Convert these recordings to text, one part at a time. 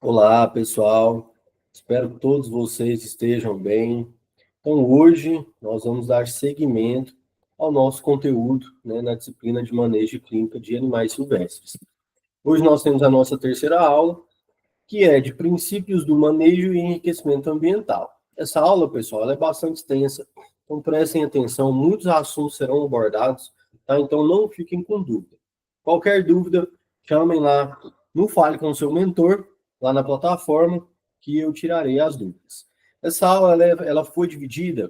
Olá, pessoal. Espero que todos vocês estejam bem. Então, hoje nós vamos dar seguimento ao nosso conteúdo, na disciplina de manejo clínico de animais silvestres. Hoje nós temos a nossa terceira aula, que é de princípios do manejo e enriquecimento ambiental. Essa aula, pessoal, ela é bastante extensa, então prestem atenção, muitos assuntos serão abordados, tá? Então não fiquem com dúvida. Qualquer dúvida, chamem lá no Fale com o seu mentor, lá na plataforma, que eu tirarei as dúvidas. Essa aula ela foi dividida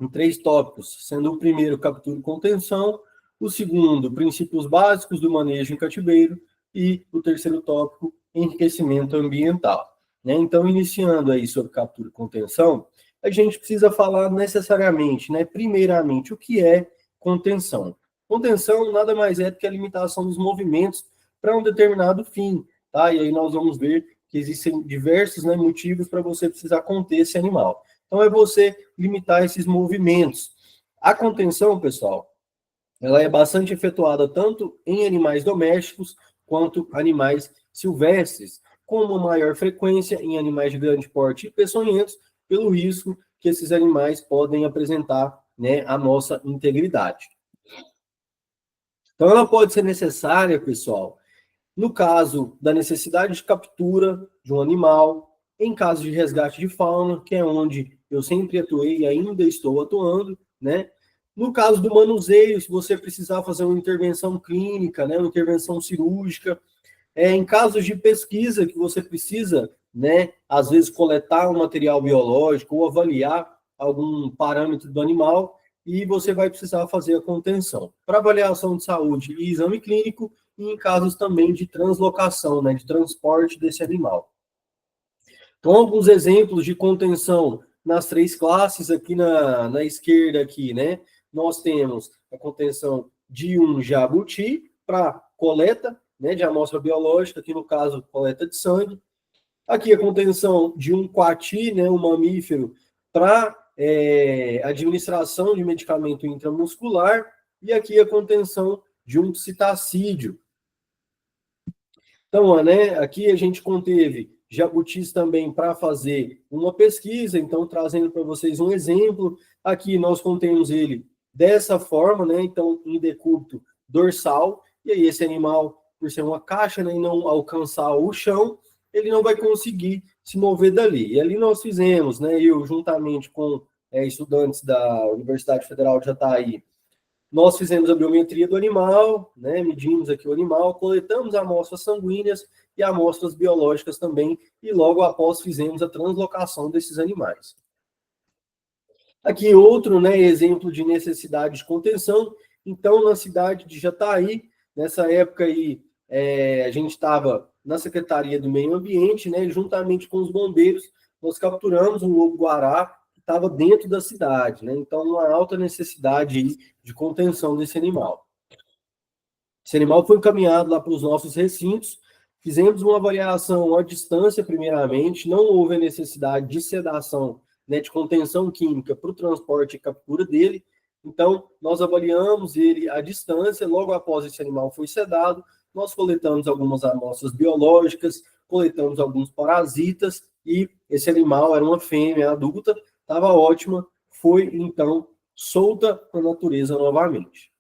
em 3 tópicos, sendo o primeiro captura e contenção, o segundo, princípios básicos do manejo em cativeiro, e o terceiro tópico, enriquecimento ambiental. Então, iniciando aí sobre captura e contenção, a gente precisa falar necessariamente, primeiramente, o que é contenção. Contenção nada mais é do que a limitação dos movimentos para um determinado fim, tá? E aí nós vamos ver que existem diversos motivos para você precisar conter esse animal. Então, é você limitar esses movimentos. A contenção, pessoal, ela é bastante efetuada tanto em animais domésticos quanto animais silvestres, com uma maior frequência em animais de grande porte e peçonhentos, pelo risco que esses animais podem apresentar, à nossa integridade. Então, ela pode ser necessária, pessoal, no caso da necessidade de captura de um animal, em caso de resgate de fauna, que é onde eu sempre atuei e ainda estou atuando, No caso do manuseio, se você precisar fazer uma intervenção clínica, uma intervenção cirúrgica, em casos de pesquisa que você precisa, às vezes coletar um material biológico ou avaliar algum parâmetro do animal, e você vai precisar fazer a contenção. Para avaliação de saúde e exame clínico, e em casos também de translocação, de transporte desse animal. Então, alguns exemplos de contenção nas 3 classes, aqui na esquerda, aqui, nós temos a contenção de um jabuti para coleta, de amostra biológica, aqui no caso, coleta de sangue. Aqui a contenção de um coati, um mamífero, para administração de medicamento intramuscular, e aqui a contenção de um citacídio. Então, aqui a gente conteve jabutis também para fazer uma pesquisa, então trazendo para vocês um exemplo. Aqui nós contemos ele dessa forma, então em decúbito dorsal, e aí esse animal, por ser uma caixa, e não alcançar o chão, ele não vai conseguir se mover dali. E ali nós fizemos, eu juntamente com estudantes da Universidade Federal de Jataí, nós fizemos a biometria do animal, medimos aqui o animal, coletamos amostras sanguíneas e amostras biológicas também, e logo após fizemos a translocação desses animais. Aqui outro exemplo de necessidade de contenção. Então, na cidade de Jataí, nessa época aí, a gente estava na Secretaria do Meio Ambiente, juntamente com os bombeiros, nós capturamos um lobo-guará que estava dentro da cidade, então uma alta necessidade de contenção desse animal. Esse animal foi encaminhado lá para os nossos recintos, fizemos uma avaliação à distância, primeiramente, não houve a necessidade de sedação, de contenção química para o transporte e captura dele, então nós avaliamos ele à distância, logo após esse animal foi sedado, nós coletamos algumas amostras biológicas, coletamos alguns parasitas, e esse animal era uma fêmea adulta, estava ótima, foi então solta para a natureza novamente.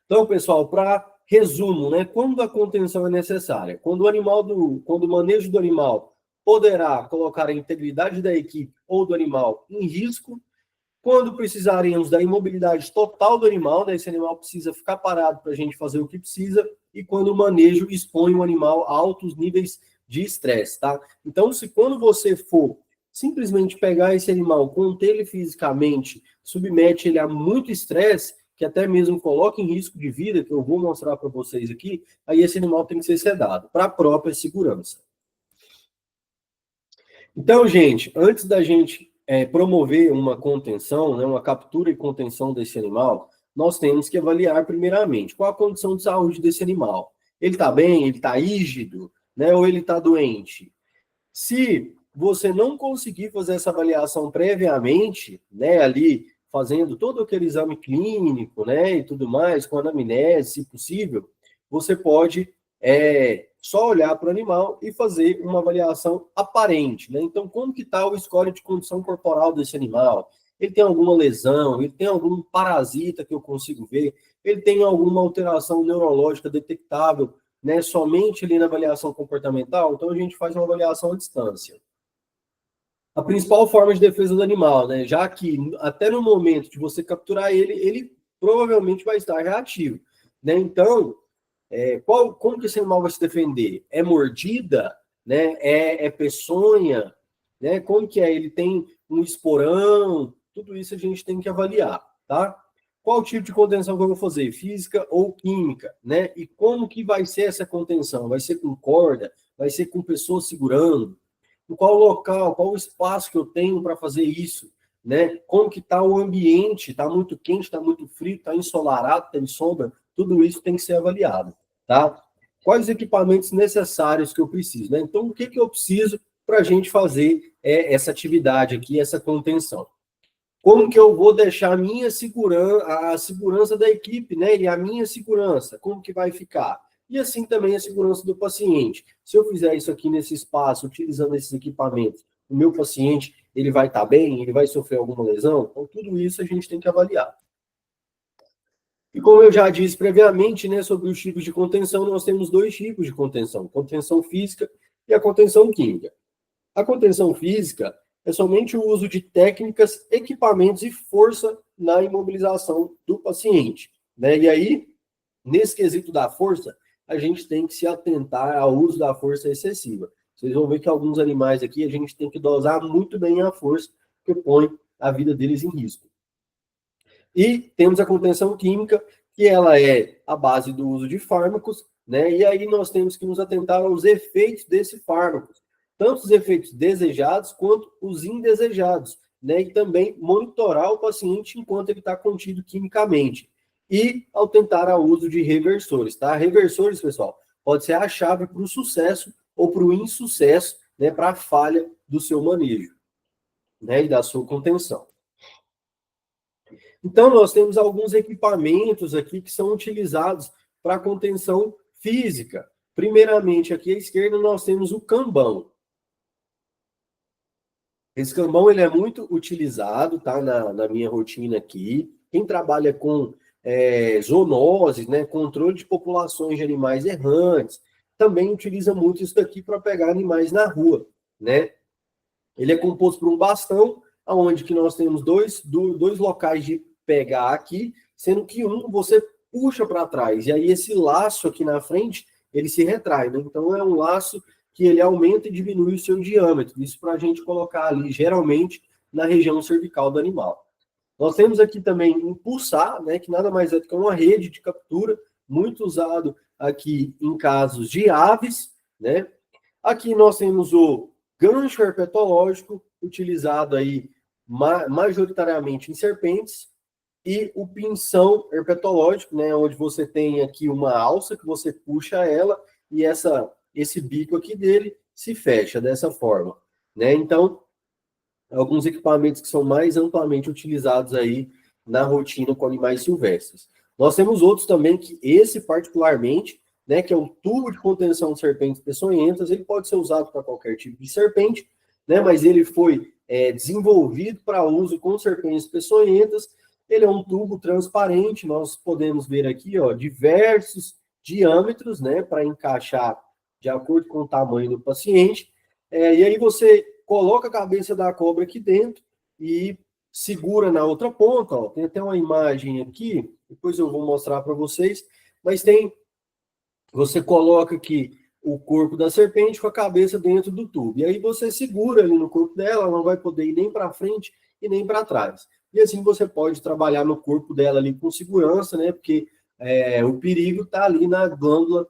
Então, pessoal, para resumo, quando a contenção é necessária? Quando o manejo do animal poderá colocar a integridade da equipe ou do animal em risco, quando precisaremos da imobilidade total do animal, esse animal precisa ficar parado para a gente fazer o que precisa, e quando o manejo expõe o animal a altos níveis de estresse, tá? Então, quando você for simplesmente pegar esse animal, conter ele fisicamente, submete ele a muito estresse, que até mesmo coloca em risco de vida, que eu vou mostrar para vocês aqui, aí esse animal tem que ser sedado, para a própria segurança. Então, gente, antes da gente promover uma contenção, uma captura e contenção desse animal, nós temos que avaliar primeiramente qual a condição de saúde desse animal. Ele está bem? Ele está rígido? Ou ele está doente? Se você não conseguir fazer essa avaliação previamente, ali fazendo todo aquele exame clínico, e tudo mais, com anamnese, se possível, você pode só olhar para o animal e fazer uma avaliação aparente, né? Então, como que está o score de condição corporal desse animal? Ele tem alguma lesão? Ele tem algum parasita que eu consigo ver? Ele tem alguma alteração neurológica detectável, né? Somente ali na avaliação comportamental? Então, a gente faz uma avaliação à distância. A principal forma de defesa do animal, né? Já que até no momento de você capturar ele, ele provavelmente vai estar reativo, né? Então, como que esse animal vai se defender? É mordida, né? É peçonha, né? Como que é? Ele tem um esporão? Tudo isso a gente tem que avaliar, tá? Qual tipo de contenção que eu vou fazer? Física ou química, né? E como que vai ser essa contenção? Vai ser com corda? Vai ser com pessoas segurando? Em qual local, qual o espaço que eu tenho para fazer isso, né? Como que está o ambiente? Está muito quente, está muito frio, está ensolarado, tem sombra? Tudo isso tem que ser avaliado, tá? Quais os equipamentos necessários que eu preciso, né? Então, o que que eu preciso para a gente fazer essa atividade aqui, essa contenção? Como que eu vou deixar a minha segurança, a segurança da equipe, né? E a minha segurança, como que vai ficar? E assim também a segurança do paciente. Se eu fizer isso aqui nesse espaço, utilizando esses equipamentos, o meu paciente, ele vai estar bem? Ele vai sofrer alguma lesão? Então, tudo isso a gente tem que avaliar. E como eu já disse previamente, né, sobre os tipos de contenção, nós temos dois tipos de contenção: contenção física e a contenção química. A contenção física é somente o uso de técnicas, equipamentos e força na imobilização do paciente, né? E aí, nesse quesito da força, a gente tem que se atentar ao uso da força excessiva. Vocês vão ver que alguns animais aqui a gente tem que dosar muito bem a força, que põe a vida deles em risco. E temos a contenção química, que ela é a base do uso de fármacos, né? E aí nós temos que nos atentar aos efeitos desse fármaco, tanto os efeitos desejados quanto os indesejados, né? E também monitorar o paciente enquanto ele está contido quimicamente. E ao tentar o uso de reversores, tá? Reversores, pessoal, pode ser a chave para o sucesso ou para o insucesso, né? Para a falha do seu manejo, né? E da sua contenção. Então, nós temos alguns equipamentos aqui que são utilizados para contenção física. Primeiramente, aqui à esquerda, nós temos o cambão. Esse cambão ele é muito utilizado, tá, na minha rotina aqui. Quem trabalha com zoonoses, né, controle de populações de animais errantes, também utiliza muito isso daqui para pegar animais na rua, né? Ele é composto por um bastão, onde que nós temos dois locais de pegar aqui, sendo que um você puxa para trás, e aí esse laço aqui na frente, ele se retrai, né? Então é um laço que ele aumenta e diminui o seu diâmetro, isso para a gente colocar ali, geralmente, na região cervical do animal. Nós temos aqui também um pulsar, né, que nada mais é do que uma rede de captura, muito usado aqui em casos de aves, né? Aqui nós temos o gancho herpetológico, utilizado aí majoritariamente em serpentes, e o pinção herpetológico, né, onde você tem aqui uma alça que você puxa ela e esse bico aqui dele se fecha dessa forma, né? Então, alguns equipamentos que são mais amplamente utilizados aí na rotina com animais silvestres. Nós temos outros também que esse particularmente, né, que é um tubo de contenção de serpentes peçonhentas, ele pode ser usado para qualquer tipo de serpente, né, mas ele foi desenvolvido para uso com serpentes peçonhentas. Ele é um tubo transparente, nós podemos ver aqui, ó, diversos diâmetros, né, para encaixar de acordo com o tamanho do paciente. E aí você coloca a cabeça da cobra aqui dentro e segura na outra ponta, ó. Tem até uma imagem aqui, depois eu vou mostrar para vocês, mas você coloca aqui o corpo da serpente com a cabeça dentro do tubo. E aí você segura ali no corpo dela, ela não vai poder ir nem para frente e nem para trás. E assim você pode trabalhar no corpo dela ali com segurança, né? Porque o perigo está ali na glândula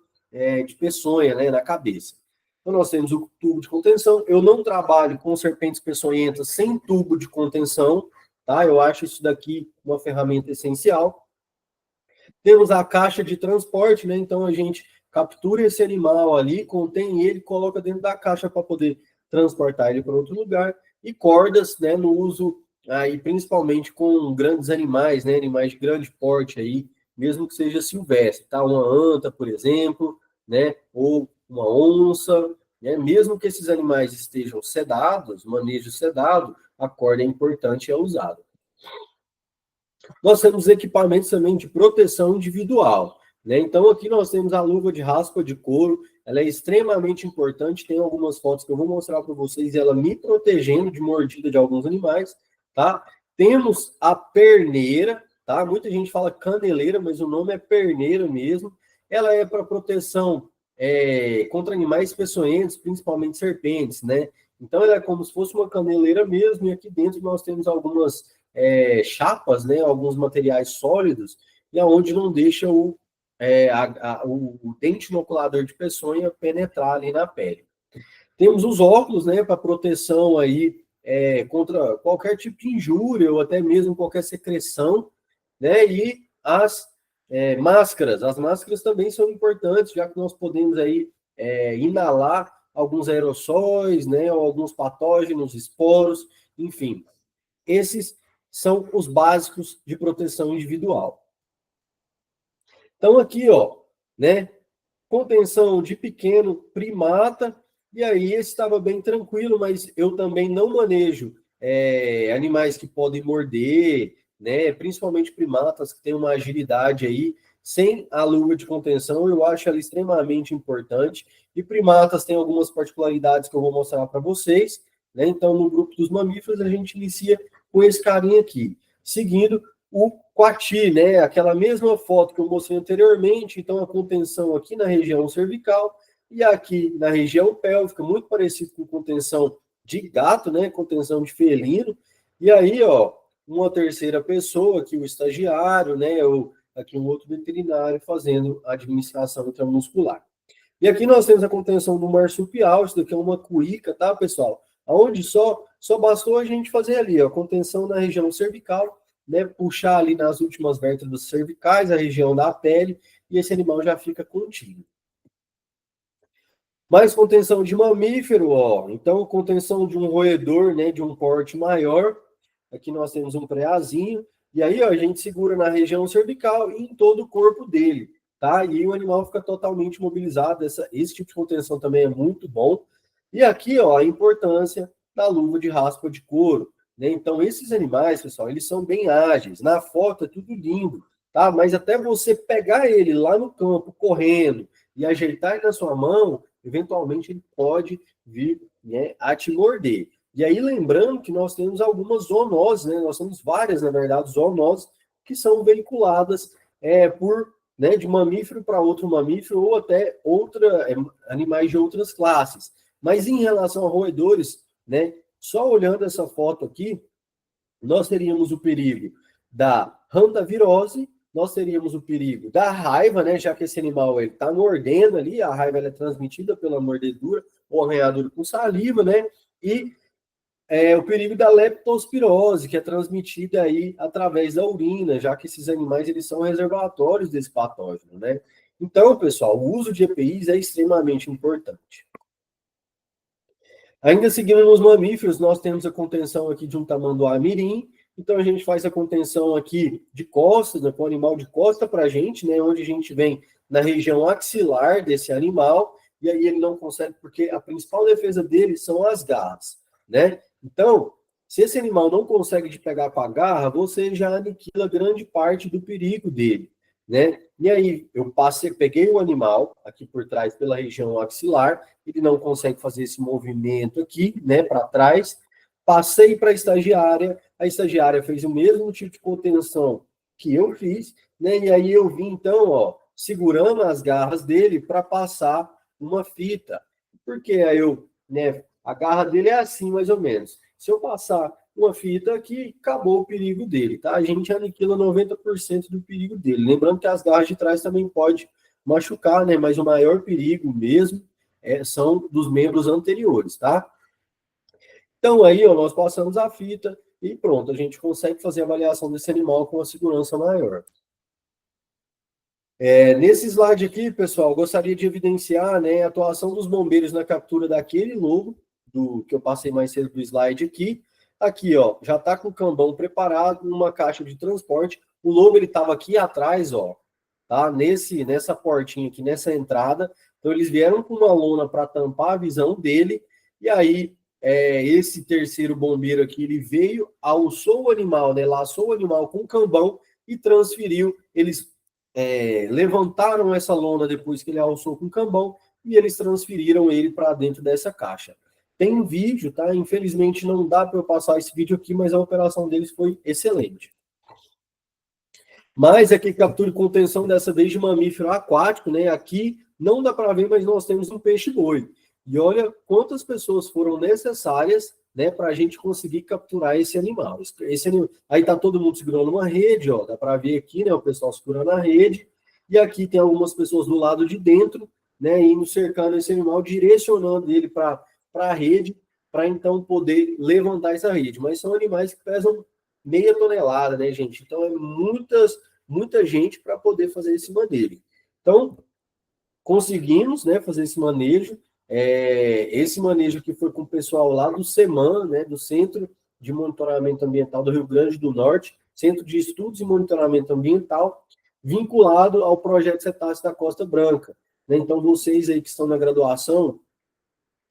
de peçonha, né? Na cabeça. Então nós temos o tubo de contenção. Eu não trabalho com serpentes peçonhentas sem tubo de contenção, tá? Eu acho isso daqui uma ferramenta essencial. Temos a caixa de transporte, né? Então a gente captura esse animal ali, contém ele, coloca dentro da caixa para poder transportar ele para outro lugar. E cordas, né? No uso aí principalmente com grandes animais, né? Animais de grande porte aí, mesmo que seja silvestre, tá? Uma anta, por exemplo, né? Ou uma onça, né? Mesmo que esses animais estejam sedados, manejo sedado, a corda é importante e é usada. Nós temos equipamentos também de proteção individual, né? Então, aqui nós temos a luva de raspa de couro, ela é extremamente importante, tem algumas fotos que eu vou mostrar para vocês, ela me protegendo de mordida de alguns animais, tá? Temos a perneira, tá? Muita gente fala caneleira, mas o nome é perneira mesmo. Ela é para proteção contra animais peçonhentos, principalmente serpentes, né? Então, ela é como se fosse uma caneleira mesmo, e aqui dentro nós temos algumas chapas, né, alguns materiais sólidos, e aonde não deixa o dente inoculador de peçonha penetrar ali na pele. Temos os óculos, né, para proteção aí contra qualquer tipo de injúria ou até mesmo qualquer secreção, né, e as máscaras. As máscaras também são importantes, já que nós podemos aí inalar alguns aerossóis, né, ou alguns patógenos, esporos, enfim. Esses são os básicos de proteção individual. Então, aqui, ó, né? Contenção de pequeno primata, e aí esse estava bem tranquilo, mas eu também não manejo animais que podem morder, né? Principalmente primatas que têm uma agilidade aí, sem a luva de contenção, eu acho ela extremamente importante. E primatas têm algumas particularidades que eu vou mostrar para vocês, né? Então, no grupo dos mamíferos, a gente inicia com esse carinha aqui, seguindo o coati, né? Aquela mesma foto que eu mostrei anteriormente, então a contenção aqui na região cervical e aqui na região pélvica, muito parecido com contenção de gato, né? Contenção de felino. E aí, ó, uma terceira pessoa, aqui o estagiário, né? Ou aqui um outro veterinário fazendo a administração intramuscular. E aqui nós temos a contenção do marsupial, isso daqui é uma cuíca, tá, pessoal? Onde só bastou a gente fazer ali, ó, contenção na região cervical, né, puxar ali nas últimas vértebras cervicais, a região da pele, e esse animal já fica contido. Mais contenção de mamífero, ó. Então, contenção de um roedor, né, de um porte maior. Aqui nós temos um preazinho, e aí, ó, a gente segura na região cervical e em todo o corpo dele, tá? E aí o animal fica totalmente mobilizado. Esse tipo de contenção também é muito bom. E aqui, ó, a importância da luva de raspa de couro, né? Então, esses animais, pessoal, eles são bem ágeis. Na foto é tudo lindo, tá? Mas até você pegar ele lá no campo, correndo, e ajeitar ele na sua mão, eventualmente ele pode vir, né, a te morder. E aí, lembrando que nós temos algumas zoonoses, né? Nós temos várias, na verdade, zoonoses que são veiculadas né, de mamífero para outro mamífero ou até animais de outras classes. Mas em relação a roedores, né, só olhando essa foto aqui, nós teríamos o perigo da hantavirose, nós teríamos o perigo da raiva, né, já que esse animal está mordendo ali, a raiva é transmitida pela mordedura ou arranhadura com saliva, né, e o perigo da leptospirose, que é transmitida aí através da urina, já que esses animais eles são reservatórios desse patógeno, né? Então, pessoal, o uso de EPIs é extremamente importante. Ainda seguindo nos mamíferos, nós temos a contenção aqui de um tamanduá mirim. Então, a gente faz a contenção aqui de costas, né, com o animal de costa para a gente, né, onde a gente vem na região axilar desse animal, e aí ele não consegue, porque a principal defesa dele são as garras, né? Então, se esse animal não consegue te pegar com a garra, você já aniquila grande parte do perigo dele, né? E aí, peguei o animal aqui por trás pela região axilar, ele não consegue fazer esse movimento aqui, né, para trás, passei para a estagiária fez o mesmo tipo de contenção que eu fiz, né, e aí eu vim, então, ó, segurando as garras dele para passar uma fita, porque aí né, a garra dele é assim, mais ou menos. Se eu passar uma fita aqui, acabou o perigo dele, tá? A gente aniquila 90% do perigo dele. Lembrando que as garras de trás também pode machucar, né? Mas o maior perigo mesmo são dos membros anteriores, tá? Então aí, ó, nós passamos a fita e pronto, a gente consegue fazer a avaliação desse animal com uma segurança maior. Nesse slide aqui, pessoal, gostaria de evidenciar, né, a atuação dos bombeiros na captura daquele lobo, que eu passei mais cedo do slide aqui. Aqui, ó, já está com o cambão preparado, numa caixa de transporte. O lobo, ele estava aqui atrás, ó, tá? Nessa portinha aqui, nessa entrada, Então, eles vieram com uma lona para tampar a visão dele, e aí esse terceiro bombeiro aqui, ele veio, alçou o animal, né, laçou o animal com cambão e transferiu. Eles levantaram essa lona depois que ele alçou com cambão e eles transferiram ele para dentro dessa caixa. Tem um vídeo, tá? Infelizmente não dá para eu passar esse vídeo aqui, mas a operação deles foi excelente. Mas aqui captura e contenção dessa vez de mamífero aquático, né? Aqui não dá para ver, mas nós temos um peixe-boi. E olha quantas pessoas foram necessárias, né, para a gente conseguir capturar esse animal. Aí tá todo mundo segurando uma rede, ó, dá para ver aqui, né, o pessoal segurando a rede. E aqui tem algumas pessoas do lado de dentro, né, indo cercando esse animal, direcionando ele para a rede, para então poder levantar essa rede. Mas são animais que pesam meia tonelada, né, gente? Então é muita gente para poder fazer esse manejo. Então, conseguimos, né, fazer esse manejo. Esse manejo aqui foi com o pessoal lá do CEMAN, né, do Centro de Monitoramento Ambiental do Rio Grande do Norte, Centro de Estudos e Monitoramento Ambiental, vinculado ao projeto Cetáceo da Costa Branca. Né? Então, vocês aí que estão na graduação,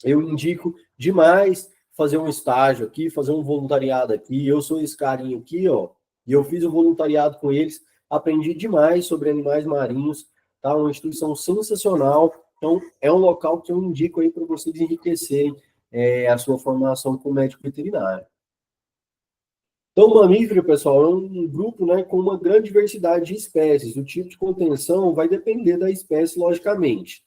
eu indico demais fazer um estágio aqui, fazer um voluntariado aqui. Eu sou esse carinho aqui, ó, e eu fiz um voluntariado com eles, aprendi demais sobre animais marinhos, tá? Uma instituição sensacional. Então, é um local que eu indico aí para vocês enriquecerem a sua formação como médico veterinário. Então, o mamífero, pessoal, é um grupo, né, com uma grande diversidade de espécies. O tipo de contenção vai depender da espécie, logicamente.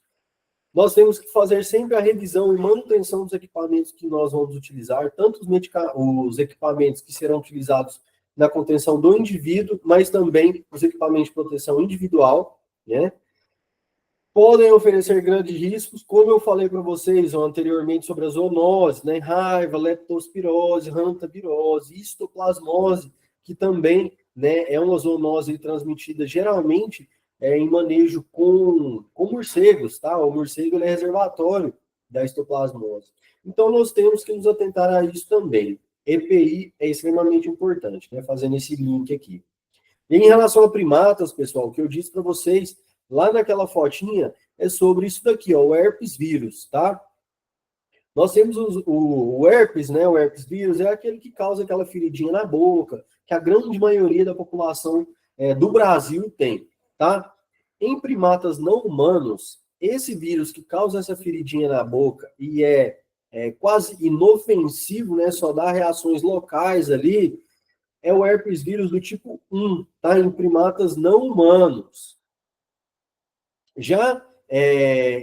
Nós temos que fazer sempre a revisão e manutenção dos equipamentos que nós vamos utilizar, tanto os equipamentos que serão utilizados na contenção do indivíduo, mas também os equipamentos de proteção individual, né? Podem oferecer grandes riscos, como eu falei para vocês anteriormente sobre a zoonose, né? Raiva, leptospirose, hantavirose, histoplasmose, que também, né, é uma zoonose transmitida geralmente em manejo com morcegos, tá? O morcego ele é reservatório da histoplasmose. Então, nós temos que nos atentar a isso também. EPI é extremamente importante, né? Fazendo esse link aqui. E em relação a primatas, pessoal, o que eu disse para vocês lá naquela fotinha é sobre isso daqui, ó, o herpes vírus, tá? Nós temos o herpes, né? O herpes vírus é aquele que causa aquela feridinha na boca, que a grande maioria da população do Brasil tem, tá? Em primatas não humanos, esse vírus que causa essa feridinha na boca e é quase inofensivo, né? Só dá reações locais ali, é o herpes vírus do tipo 1, tá? Em primatas não humanos. Já,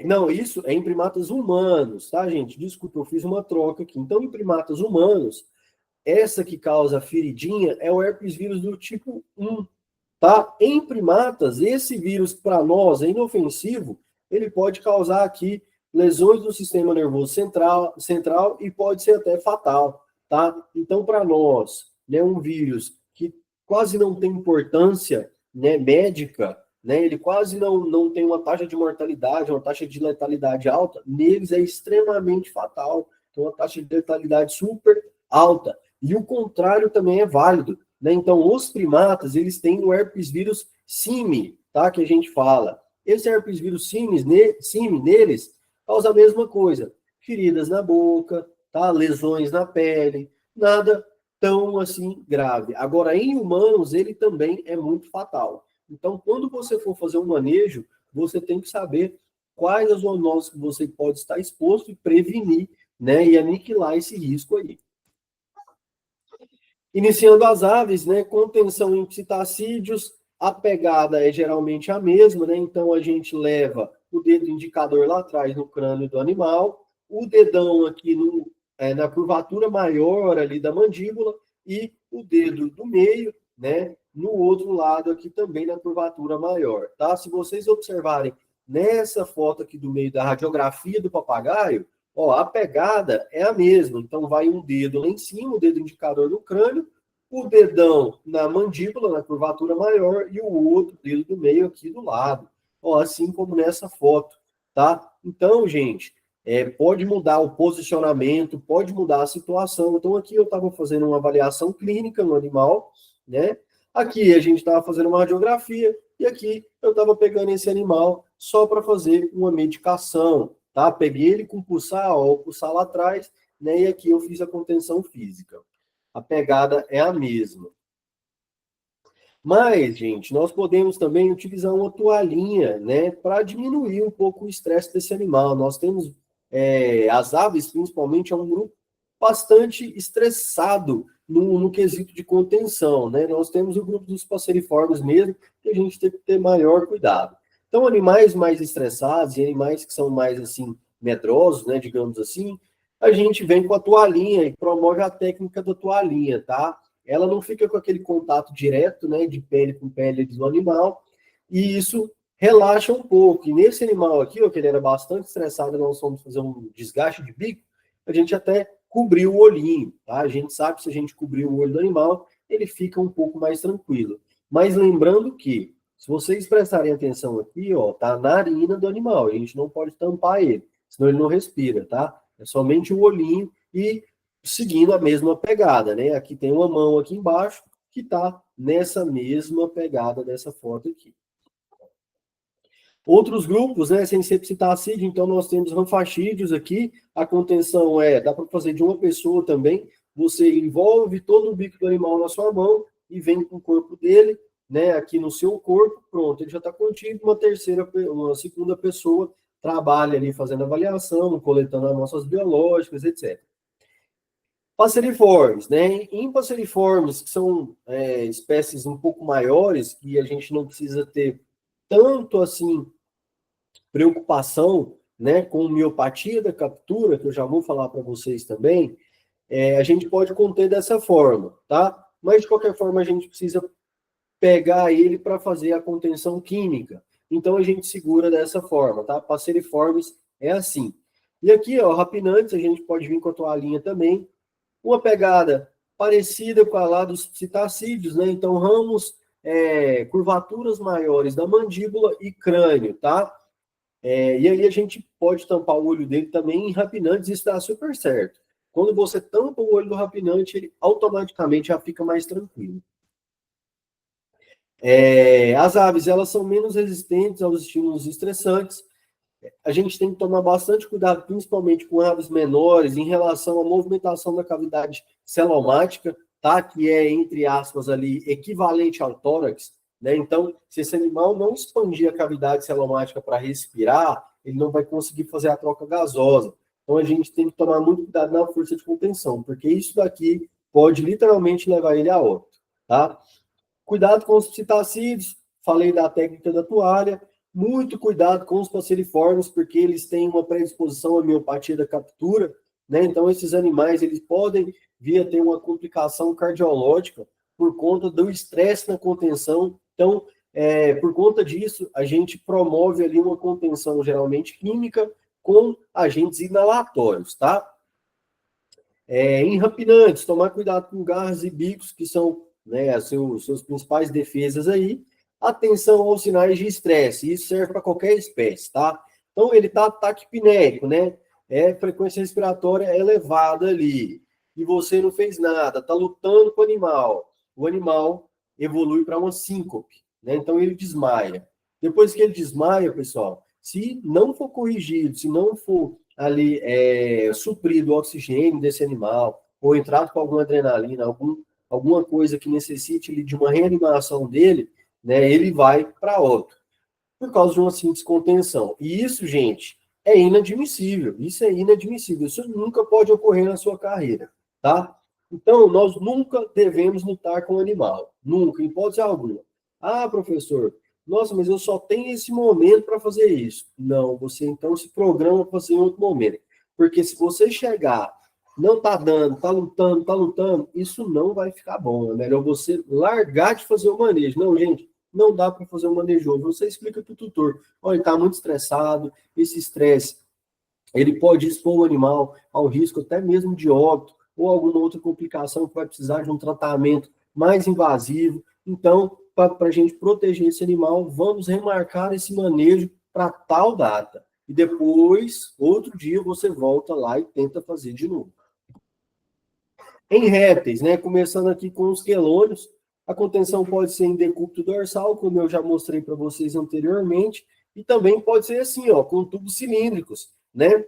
não, isso é em primatas humanos, tá, gente? Desculpa, eu fiz uma troca aqui. Então, em primatas humanos, essa que causa feridinha é o herpes vírus do tipo 1, tá? Em primatas, esse vírus, para nós, é inofensivo, ele pode causar aqui lesões do sistema nervoso central e pode ser até fatal, tá? Então, para nós, né, um vírus que quase não tem importância, né, médica, né, ele quase não tem uma taxa de mortalidade, uma taxa de letalidade alta, neles é extremamente fatal, tem uma taxa de letalidade super alta. E o contrário também é válido, né? Então, os primatas, eles têm o herpes vírus simi, tá? Que a gente fala. Esse herpes vírus simi neles causa a mesma coisa. Feridas na boca, tá? Lesões na pele, nada tão assim grave. Agora, em humanos, ele também é muito fatal. Então, quando você for fazer um manejo, você tem que saber quais as zoonoses que você pode estar exposto e prevenir, né? E aniquilar esse risco aí. Iniciando as aves, né, contenção em psitacídeos, a pegada é geralmente a mesma, né, então a gente leva o dedo indicador lá atrás no crânio do animal, o dedão aqui na curvatura maior ali da mandíbula e o dedo do meio, né, no outro lado aqui também na curvatura maior, tá? Se vocês observarem nessa foto aqui do meio da radiografia do papagaio, ó, a pegada é a mesma, então vai um dedo lá em cima, o dedo indicador no crânio, o dedão na mandíbula, na curvatura maior, e o outro dedo do meio aqui do lado, ó, assim como nessa foto, tá? Então, gente, pode mudar o posicionamento, pode mudar a situação. Então, aqui eu estava fazendo uma avaliação clínica no animal, né? Aqui a gente estava fazendo uma radiografia, e aqui eu estava pegando esse animal só para fazer uma medicação, tá? Peguei ele com pulsar, ó, o pulsar lá atrás, né? E aqui eu fiz a contenção física. A pegada é a mesma. Mas, gente, nós podemos também utilizar uma toalhinha, né, para diminuir um pouco o estresse desse animal. Nós temos as aves, principalmente, é um grupo bastante estressado no quesito de contenção, né? Nós temos o grupo dos passeriformes mesmo, que a gente tem que ter maior cuidado. Então, animais mais estressados e animais que são mais, assim, medrosos, né, digamos assim, a gente vem com a toalhinha e promove a técnica da toalhinha, tá? Ela não fica com aquele contato direto, né, de pele com pele do animal, e isso relaxa um pouco. E nesse animal aqui, ó, que ele era bastante estressado, nós fomos fazer um desgaste de bico, a gente até cobriu o olhinho, tá? A gente sabe que se a gente cobrir o olho do animal, ele fica um pouco mais tranquilo. Mas lembrando que, se vocês prestarem atenção aqui, ó, tá a narina do animal, a gente não pode tampar ele, senão ele não respira, tá? É somente o olhinho e seguindo a mesma pegada, né? Aqui tem uma mão aqui embaixo que está nessa mesma pegada dessa foto aqui. Outros grupos, né, sem sepsitacídeo, então nós temos ranfachídeos aqui, a contenção dá para fazer de uma pessoa também, você envolve todo o bico do animal na sua mão e vem com o corpo dele, né, aqui no seu corpo, pronto, ele já está contido, uma segunda pessoa trabalha ali fazendo avaliação, coletando amostras biológicas, etc. Passeriformes, né? Em passeriformes, que são espécies um pouco maiores, que a gente não precisa ter tanto assim preocupação, né, com miopatia da captura, que eu já vou falar para vocês também, a gente pode conter dessa forma, tá? Mas de qualquer forma a gente precisa pegar ele para fazer a contenção química. Então a gente segura dessa forma, tá? Passeriformes é assim. E aqui, ó, rapinantes, a gente pode vir com a toalhinha também, uma pegada parecida com a lá dos citacídeos, né? Então, ramos, curvaturas maiores da mandíbula e crânio, tá? E aí a gente pode tampar o olho dele também em rapinantes, isso está super certo. Quando você tampa o olho do rapinante, ele automaticamente já fica mais tranquilo. As aves, elas são menos resistentes aos estímulos estressantes. A gente tem que tomar bastante cuidado, principalmente com aves menores, em relação à movimentação da cavidade celomática, tá? Que é, entre aspas, ali, equivalente ao tórax, né? Então, se esse animal não expandir a cavidade celomática para respirar, ele não vai conseguir fazer a troca gasosa. Então, a gente tem que tomar muito cuidado na força de contenção, porque isso daqui pode literalmente levar ele a óbito, tá? Cuidado com os psitacídeos, falei da técnica da toalha, muito cuidado com os passeriformes, porque eles têm uma predisposição à miopatia da captura, né? Então, esses animais, eles podem vir a ter uma complicação cardiológica por conta do estresse na contenção. Então, por conta disso, a gente promove ali uma contenção, geralmente química, com agentes inalatórios, tá? Em rapinantes, tomar cuidado com garras e bicos, que são, né, seus principais defesas aí. Atenção aos sinais de estresse, isso serve para qualquer espécie, tá? Então, ele está taquipneico, né? Frequência respiratória elevada ali. E você não fez nada, está lutando com o animal evolui para uma síncope, né? Então, ele desmaia. Depois que ele desmaia, pessoal, se não for corrigido, se não for ali suprido o oxigênio desse animal, ou entrado com alguma adrenalina, alguma coisa que necessite ali, de uma reanimação dele, né, ele vai para óbito, por causa de uma simples contenção. E isso, gente, é inadmissível. Isso é inadmissível. Isso nunca pode ocorrer na sua carreira, tá? Então, nós nunca devemos lutar com o animal. Nunca, em hipótese alguma. Ah, professor, nossa, mas eu só tenho esse momento para fazer isso. Não, você então se programa para fazer em outro momento. Porque se você chegar, não tá dando, tá lutando, isso não vai ficar bom. É melhor você largar de fazer o manejo. Não, gente, não dá para fazer um manejo. Você explica para o tutor, olha, ele está muito estressado, esse estresse, ele pode expor o animal ao risco até mesmo de óbito, ou alguma outra complicação que vai precisar de um tratamento mais invasivo. Então, para a gente proteger esse animal, vamos remarcar esse manejo para tal data. E depois, outro dia, você volta lá e tenta fazer de novo. Em répteis, né? Começando aqui com os quelônios, a contenção pode ser em decúbito dorsal, como eu já mostrei para vocês anteriormente, E também pode ser assim, ó, com tubos cilíndricos, né?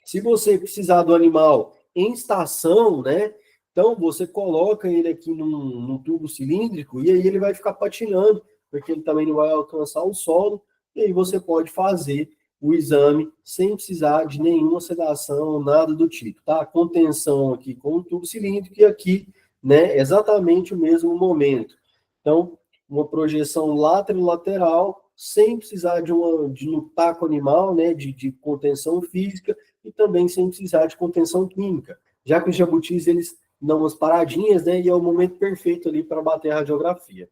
Se você precisar do animal em estação, né? Então você coloca ele aqui num tubo cilíndrico e aí ele vai ficar patinando, porque ele também não vai alcançar o solo, e aí você pode fazer o exame sem precisar de nenhuma sedação, nada do tipo, tá? Contenção aqui com o tubo cilíndrico e aqui, né, exatamente o mesmo momento. Então, uma projeção lateral, sem precisar de lutar com o animal, né, de contenção física, e também sem precisar de contenção química, já que os jabutis, eles dão umas paradinhas, né, e é o momento perfeito ali para bater a radiografia.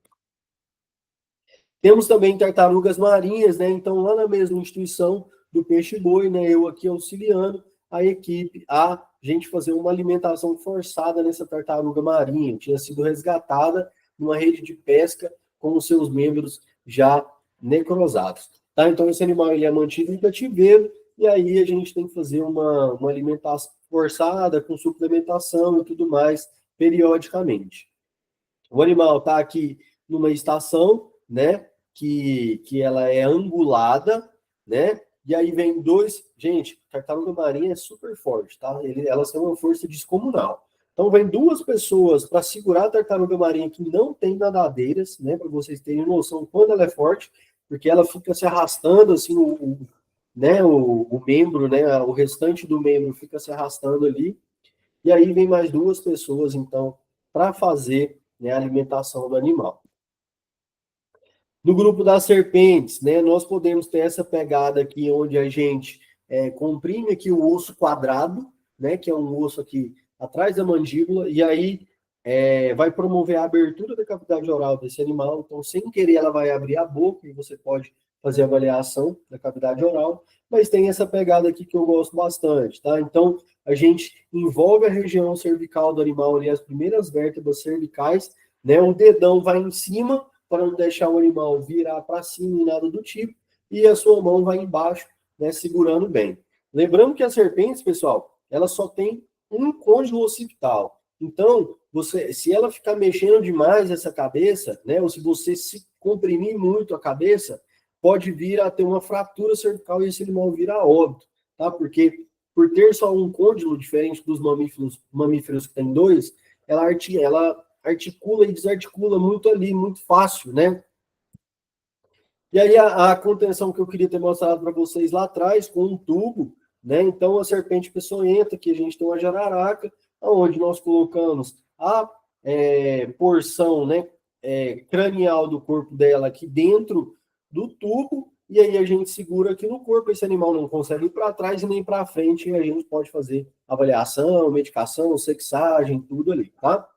Temos também tartarugas marinhas, né, então lá na mesma instituição do peixe-boi, né, eu aqui auxiliando a equipe a gente fazer uma alimentação forçada nessa tartaruga marinha, tinha sido resgatada numa rede de pesca com os seus membros já necrosados. Tá? Então esse animal ele é mantido em cativeiro, e aí a gente tem que fazer uma alimentação forçada, com suplementação e tudo mais, periodicamente. O animal está aqui numa estação, né, que ela é angulada, né, e aí vem dois... Gente, tartaruga marinha é super forte, tá? Elas têm uma força descomunal. Então vem duas pessoas para segurar a tartaruga marinha que não tem nadadeiras, né, para vocês terem noção quando ela é forte, porque ela fica se arrastando, assim, né, o membro, né, o restante do membro fica se arrastando ali, e aí vem mais duas pessoas, então, para fazer, né, a alimentação do animal. No grupo das serpentes, né, nós podemos ter essa pegada aqui, onde a gente comprime aqui o osso quadrado, né, que é um osso aqui atrás da mandíbula, e aí vai promover a abertura da cavidade oral desse animal, então, sem querer, ela vai abrir a boca, e você pode fazer a avaliação da cavidade oral, mas tem essa pegada aqui que eu gosto bastante, tá? Então, a gente envolve a região cervical do animal ali, as primeiras vértebras cervicais, né? O dedão vai em cima, para não deixar o animal virar para cima e nada do tipo, e a sua mão vai embaixo, né? Segurando bem. Lembrando que as serpentes, pessoal, ela só tem um côndilo occipital. Então, se ela ficar mexendo demais essa cabeça, né? Ou se você se comprimir muito a cabeça, pode vir a ter uma fratura cervical e esse animal vir a óbito, tá? Porque por ter só um côndilo, diferente dos mamíferos que tem dois, ela articula e desarticula muito ali, muito fácil, né? E aí a contenção que eu queria ter mostrado para vocês lá atrás, com um tubo, né? Então a serpente peçonhenta, que a gente tem uma jararaca, onde nós colocamos a porção, né, cranial do corpo dela aqui dentro do tubo, e aí a gente segura aqui no corpo, esse animal não consegue ir para trás e nem para frente, e a gente pode fazer avaliação, medicação, sexagem, tudo ali, tá?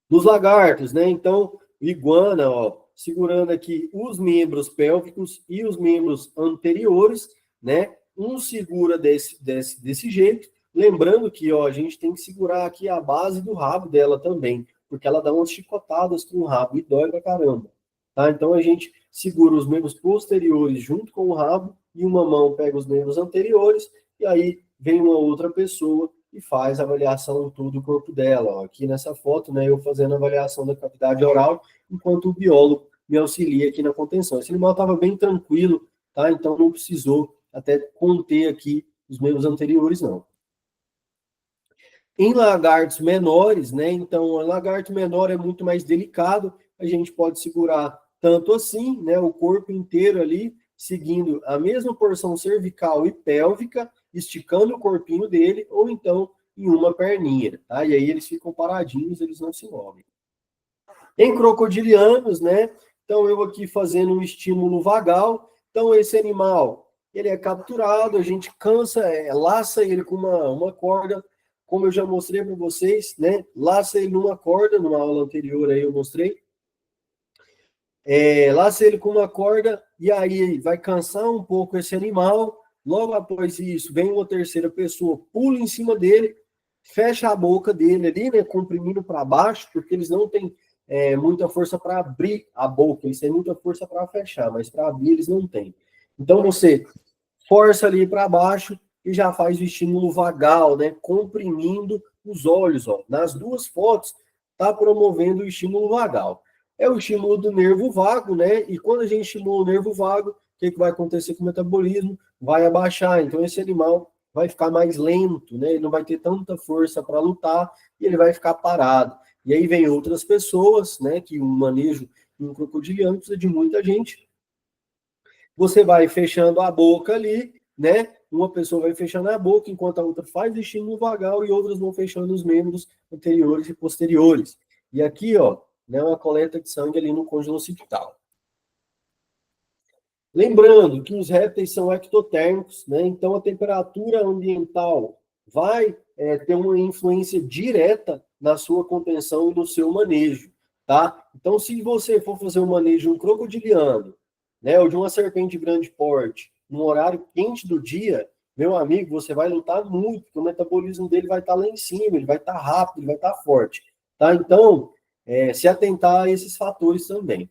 Dos lagartos, né? Então, iguana, ó, segurando aqui os membros pélvicos e os membros anteriores, né? Um segura desse jeito, lembrando que, ó, a gente tem que segurar aqui a base do rabo dela também, porque ela dá umas chicotadas com o rabo e dói pra caramba, tá? Então a gente segura os membros posteriores junto com o rabo e uma mão pega os membros anteriores e aí vem uma outra pessoa e faz a avaliação do corpo dela. Ó. Aqui nessa foto, né, eu fazendo a avaliação da cavidade oral, enquanto o biólogo me auxilia aqui na contenção. Esse animal estava bem tranquilo, tá? Então não precisou até conter aqui os membros anteriores, não. Em lagartos menores, né? Então, o lagarto menor é muito mais delicado, a gente pode segurar tanto assim, né? O corpo inteiro ali, seguindo a mesma porção cervical e pélvica, esticando o corpinho dele, ou então em uma perninha, tá? E aí eles ficam paradinhos, eles não se movem. Em crocodilianos, né? Então, eu aqui fazendo um estímulo vagal. Então, esse animal, ele é capturado, a gente laça ele com uma corda, como eu já mostrei para vocês, né? Laça ele numa corda, numa aula anterior aí eu mostrei. Laça ele com uma corda, e aí vai cansar um pouco esse animal. Logo após isso, vem uma terceira pessoa, pula em cima dele, fecha a boca dele ali, né? Comprimindo para baixo, porque eles não têm muita força para abrir a boca, eles têm muita força para fechar, mas para abrir eles não têm. Então você força ali para baixo e já faz o estímulo vagal, né? Comprimindo os olhos, ó. Nas duas fotos, tá promovendo o estímulo vagal. É o estímulo do nervo vago, né? E quando a gente estimula o nervo vago, o que vai acontecer com o metabolismo? Vai abaixar. Então, esse animal vai ficar mais lento, né? Ele não vai ter tanta força para lutar e ele vai ficar parado. E aí vem outras pessoas, né? Que um manejo de um crocodiliano precisa de muita gente. Você vai fechando a boca ali, né? Uma pessoa vai fechando a boca, enquanto a outra faz o estímulo vagal e outras vão fechando os membros anteriores e posteriores. E aqui, ó, né, uma coleta de sangue ali no côndilo occipital. Lembrando que os répteis são ectotérmicos, né? Então a temperatura ambiental vai ter uma influência direta na sua contenção e no seu manejo, tá? Então, se você for fazer um manejo de um crocodiliano, né, ou de uma serpente de grande porte, no horário quente do dia, meu amigo, você vai lutar muito, porque o metabolismo dele vai estar lá em cima, ele vai estar rápido, ele vai estar forte, tá? Então, se atentar a esses fatores também.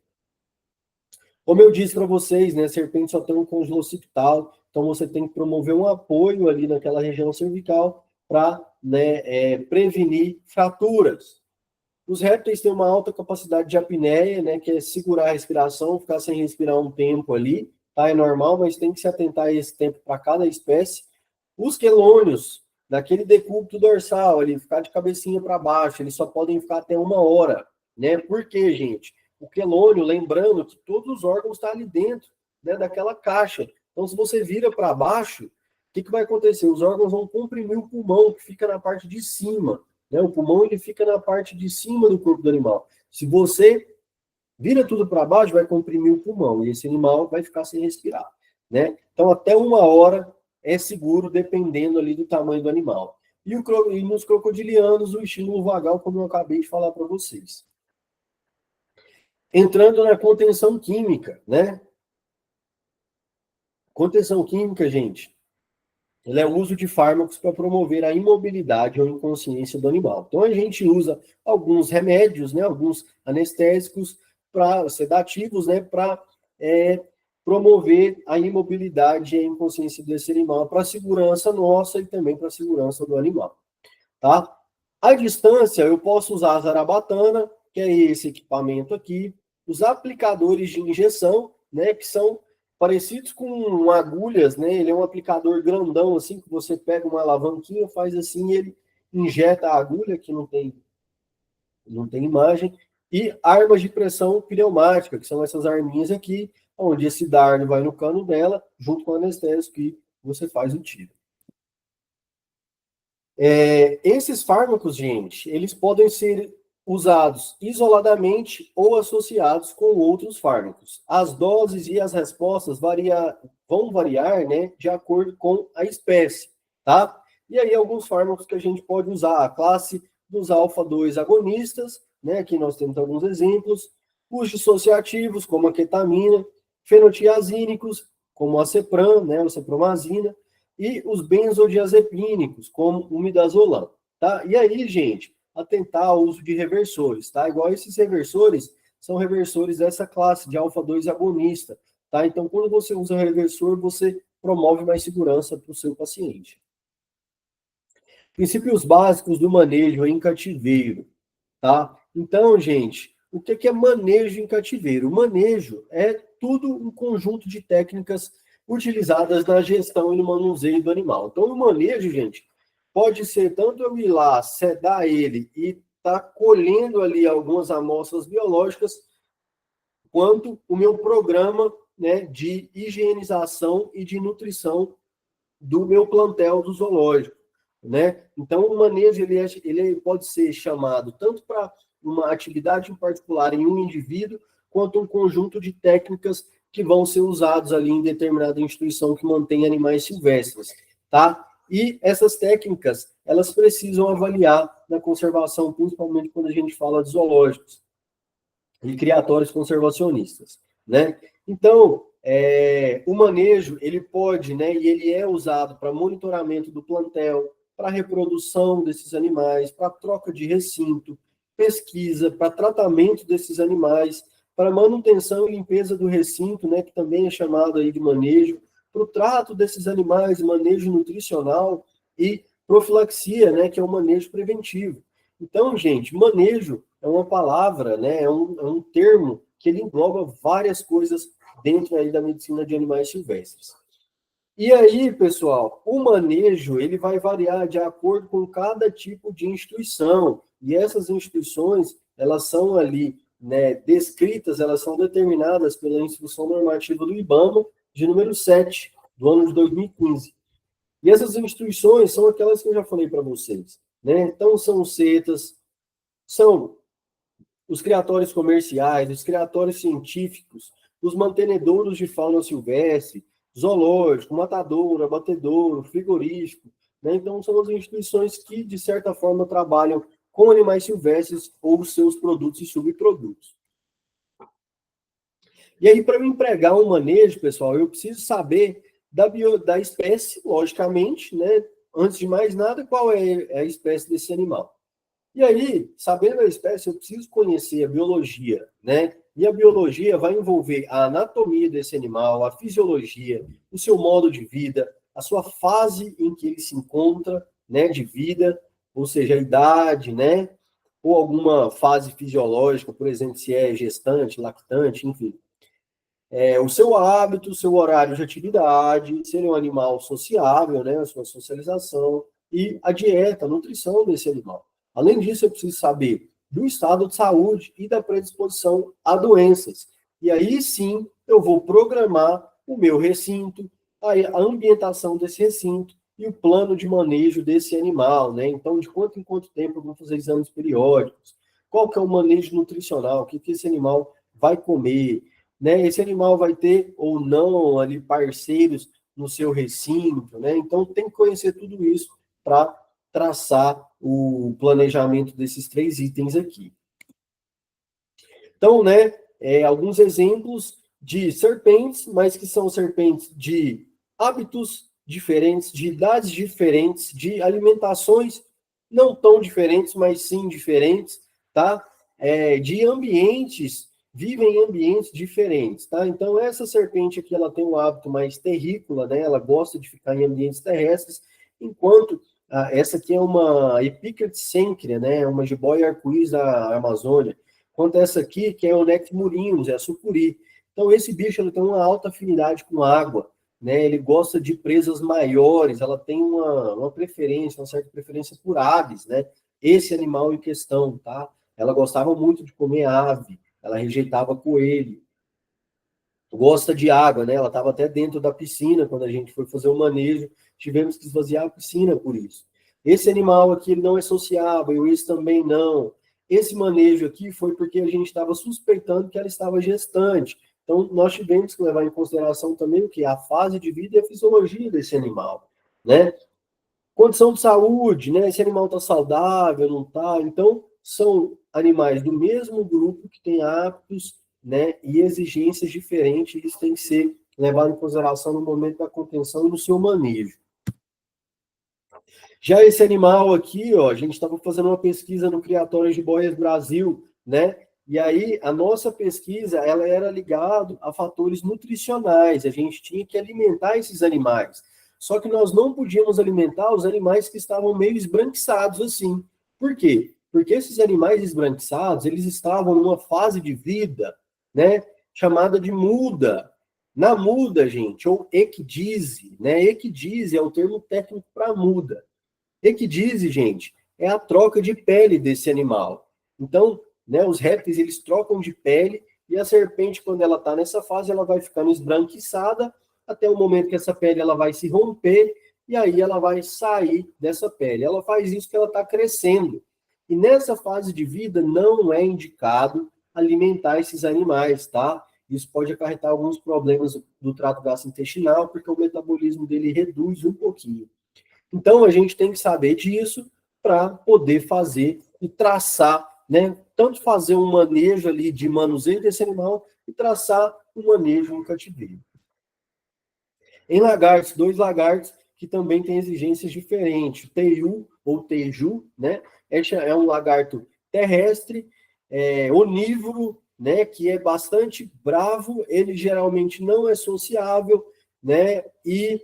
Como eu disse para vocês, né, a serpente só tem um côndilo occipital, então você tem que promover um apoio ali naquela região cervical para, né, prevenir fraturas. Os répteis têm uma alta capacidade de apneia, né, que é segurar a respiração, ficar sem respirar um tempo ali, tá? É normal, mas tem que se atentar a esse tempo para cada espécie. Os quelônios, daquele decúbito dorsal, ali, ficar de cabecinha para baixo, eles só podem ficar até 1 hora, né? Por quê, gente? O quelônio, lembrando que todos os órgãos estão ali dentro, né, daquela caixa. Então, se você vira para baixo, o que vai acontecer? Os órgãos vão comprimir o pulmão, que fica na parte de cima, né? O pulmão ele fica na parte de cima do corpo do animal. Se você vira tudo para baixo, vai comprimir o pulmão, e esse animal vai ficar sem respirar, né? Então, até 1 hora é seguro, dependendo ali do tamanho do animal. E nos crocodilianos, o estímulo vagal, como eu acabei de falar para vocês. Entrando na contenção química, né? Contenção química, gente, ele é o uso de fármacos para promover a imobilidade ou inconsciência do animal. Então, a gente usa alguns remédios, né, alguns anestésicos, sedativos, né, para promover a imobilidade e a inconsciência desse animal, para a segurança nossa e também para a segurança do animal. Tá? À distância, eu posso usar a zarabatana, que é esse equipamento aqui, os aplicadores de injeção, né, que são parecidos com agulhas, né? Ele é um aplicador grandão, assim, que você pega uma alavanquinha, faz assim, e ele injeta a agulha, que não tem imagem, e armas de pressão pneumática, que são essas arminhas aqui, onde esse dardo vai no cano dela, junto com o anestésico, que você faz o tiro. Esses fármacos, gente, eles podem ser usados isoladamente ou associados com outros fármacos. As doses e as respostas vão variar, né, de acordo com a espécie, tá? E aí alguns fármacos que a gente pode usar, a classe dos alfa-2 agonistas, né, aqui nós temos alguns exemplos, os dissociativos, como a ketamina, fenotiazínicos, como a Cepram, né, a cepromazina, e os benzodiazepínicos, como o midazolam, tá? E aí, gente, atentar ao uso de reversores, tá? Igual esses reversores, são reversores dessa classe, de alfa-2 agonista, tá? Então, quando você usa reversor, você promove mais segurança para o seu paciente. Princípios básicos do manejo em cativeiro, tá? Então, gente, o que é manejo em cativeiro? O manejo é tudo um conjunto de técnicas utilizadas na gestão e no manuseio do animal. Então, o manejo, gente, pode ser tanto eu ir lá, sedar ele e tá colhendo ali algumas amostras biológicas, quanto o meu programa, né, de higienização e de nutrição do meu plantel do zoológico, né? Então, o manejo ele pode ser chamado tanto para uma atividade em particular em um indivíduo, quanto um conjunto de técnicas que vão ser usados ali em determinada instituição que mantém animais silvestres, tá? E essas técnicas, elas precisam avaliar na conservação, principalmente quando a gente fala de zoológicos e criatórios conservacionistas, né? Então, o manejo, ele pode, né, e ele é usado para monitoramento do plantel, para reprodução desses animais, para troca de recinto, pesquisa, para tratamento desses animais, para manutenção e limpeza do recinto, né, que também é chamado aí de manejo, para o trato desses animais, manejo nutricional e profilaxia, né, que é o manejo preventivo. Então, gente, manejo é uma palavra, né, é um termo que ele engloba várias coisas dentro aí da medicina de animais silvestres. E aí, pessoal, o manejo ele vai variar de acordo com cada tipo de instituição. E essas instituições, elas são ali, né, descritas, elas são determinadas pela Instrução Normativa do IBAMA, de número 7, do ano de 2015. E essas instituições são aquelas que eu já falei para vocês, né? Então, são os CETAs, são os criatórios comerciais, os criatórios científicos, os mantenedouros de fauna silvestre, zoológico, matadouro, abatedouro, frigorífico, né? Então, são as instituições que, de certa forma, trabalham com animais silvestres ou seus produtos e subprodutos. E aí, para eu empregar um manejo, pessoal, eu preciso saber da espécie, logicamente, né? Antes de mais nada, qual é a espécie desse animal. E aí, sabendo a espécie, eu preciso conhecer a biologia, né? E a biologia vai envolver a anatomia desse animal, a fisiologia, o seu modo de vida, a sua fase em que ele se encontra, né, de vida, ou seja, a idade, né? Ou alguma fase fisiológica, por exemplo, se é gestante, lactante, enfim. O seu hábito, o seu horário de atividade, se ele é um animal sociável, né, a sua socialização, e a dieta, a nutrição desse animal. Além disso, eu preciso saber do estado de saúde e da predisposição a doenças. E aí sim, eu vou programar o meu recinto, a ambientação desse recinto e o plano de manejo desse animal, né? Então, de quanto em quanto tempo eu vou fazer exames periódicos, qual que é o manejo nutricional, o que esse animal vai comer, né? Esse animal vai ter ou não ali parceiros no seu recinto, né? Então tem que conhecer tudo isso para traçar o planejamento desses 3 itens aqui. Então, né, alguns exemplos de serpentes, mas que são serpentes de hábitos diferentes, de idades diferentes, de alimentações não tão diferentes, mas sim diferentes, tá? De ambientes, vivem em ambientes diferentes, tá? Então, essa serpente aqui, ela tem um hábito mais terrícola, né? Ela gosta de ficar em ambientes terrestres, enquanto essa aqui é uma Epícrate cencrea, né? É uma jiboia arco-íris da Amazônia. Quanto essa aqui, que é o Nectmurinus, é a sucuri. Então, esse bicho ele tem uma alta afinidade com água, né? Ele gosta de presas maiores, ela tem uma preferência, uma certa preferência por aves, né? Esse animal em questão, tá? Ela gostava muito de comer ave, ela rejeitava coelho. Gosta de água, né? Ela estava até dentro da piscina quando a gente foi fazer o manejo, tivemos que esvaziar a piscina por isso. Esse animal aqui ele não é sociável, esse também não. Esse manejo aqui foi porque a gente estava suspeitando que ela estava gestante. Então, nós tivemos que levar em consideração também o que? A fase de vida e a fisiologia desse animal, né? Condição de saúde, né? Esse animal está saudável, não está? Então, são animais do mesmo grupo que têm hábitos, né, e exigências diferentes, e isso tem que ser levado em consideração no momento da contenção e no seu manejo. Já esse animal aqui, ó, a gente estava fazendo uma pesquisa no Criatório de Boias Brasil, né? E aí a nossa pesquisa ela era ligada a fatores nutricionais. A gente tinha que alimentar esses animais. Só que nós não podíamos alimentar os animais que estavam meio esbranquiçados assim. Por quê? Porque esses animais esbranquiçados, eles estavam numa fase de vida, né, chamada de muda. Na muda, gente, ou ecdise, né? Ecdise é o termo técnico para muda. Equidise, gente, é a troca de pele desse animal. Então, né, os répteis, eles trocam de pele e a serpente, quando ela está nessa fase, ela vai ficando esbranquiçada até o momento que essa pele ela vai se romper e aí ela vai sair dessa pele. Ela faz isso que ela está crescendo. E nessa fase de vida não é indicado alimentar esses animais, tá? Isso pode acarretar alguns problemas do trato gastrointestinal, porque o metabolismo dele reduz um pouquinho. Então, a gente tem que saber disso para poder fazer e traçar, né? Tanto fazer um manejo ali de manuseio desse animal e traçar um manejo em cativeiro. Em lagartos, 2 lagartos que também têm exigências diferentes. Teiu ou teiju, né? Este é um lagarto terrestre, onívoro, né? Que é bastante bravo, ele geralmente não é sociável, né? E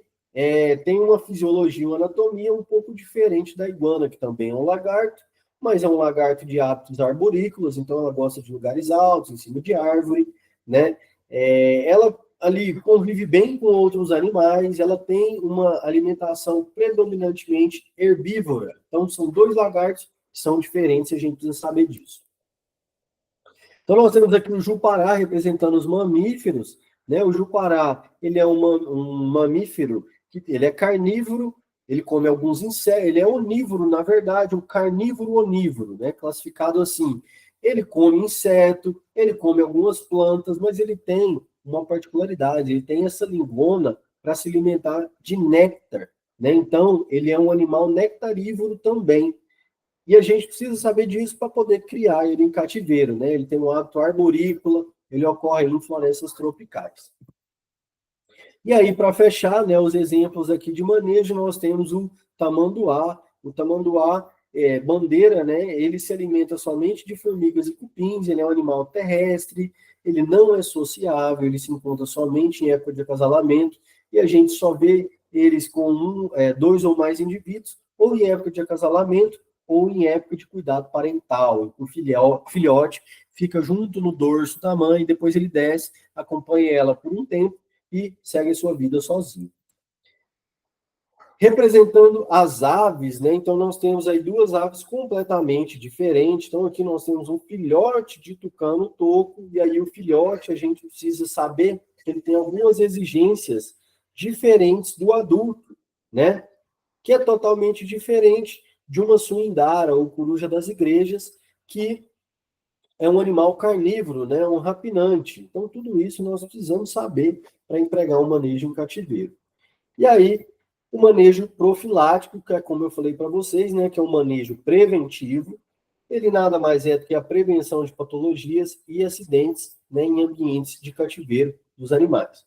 tem uma fisiologia, uma anatomia um pouco diferente da iguana, que também é um lagarto, mas é um lagarto de hábitos arborícolas, então ela gosta de lugares altos, em cima de árvore, né? Ela ali convive bem com outros animais, ela tem uma alimentação predominantemente herbívora. Então, são dois lagartos que são diferentes, e a gente precisa saber disso. Então, nós temos aqui o jupará representando os mamíferos, né? O jupará, ele é um mamífero, ele é carnívoro, ele come alguns insetos, ele é onívoro, na verdade, um carnívoro onívoro, né? Classificado assim. Ele come inseto, ele come algumas plantas, mas ele tem uma particularidade, ele tem essa lingona para se alimentar de néctar, né? Então, ele é um animal nectarívoro também. E a gente precisa saber disso para poder criar ele em cativeiro, né? Ele tem um hábito arborícola, ele ocorre em florestas tropicais. E aí, para fechar, né, os exemplos aqui de manejo, nós temos o tamanduá. O tamanduá é bandeira, né? Ele se alimenta somente de formigas e cupins, ele é um animal terrestre, ele não é sociável, ele se encontra somente em época de acasalamento, e a gente só vê eles com dois ou mais indivíduos, ou em época de acasalamento, ou em época de cuidado parental. O filhote fica junto no dorso da mãe, depois ele desce, acompanha ela por um tempo e segue a sua vida sozinho. Representando as aves, né? Então nós temos aí duas aves completamente diferentes. Então aqui nós temos um filhote de tucano-toco, e aí o filhote a gente precisa saber que ele tem algumas exigências diferentes do adulto, né? Que é totalmente diferente de uma suindara ou coruja das igrejas, que é um animal carnívoro, né? Um rapinante. Então tudo isso nós precisamos saber para empregar um manejo em cativeiro. E aí, o manejo profilático, que é como eu falei para vocês, né, que é um manejo preventivo, ele nada mais é do que a prevenção de patologias e acidentes, né, em ambientes de cativeiro dos animais.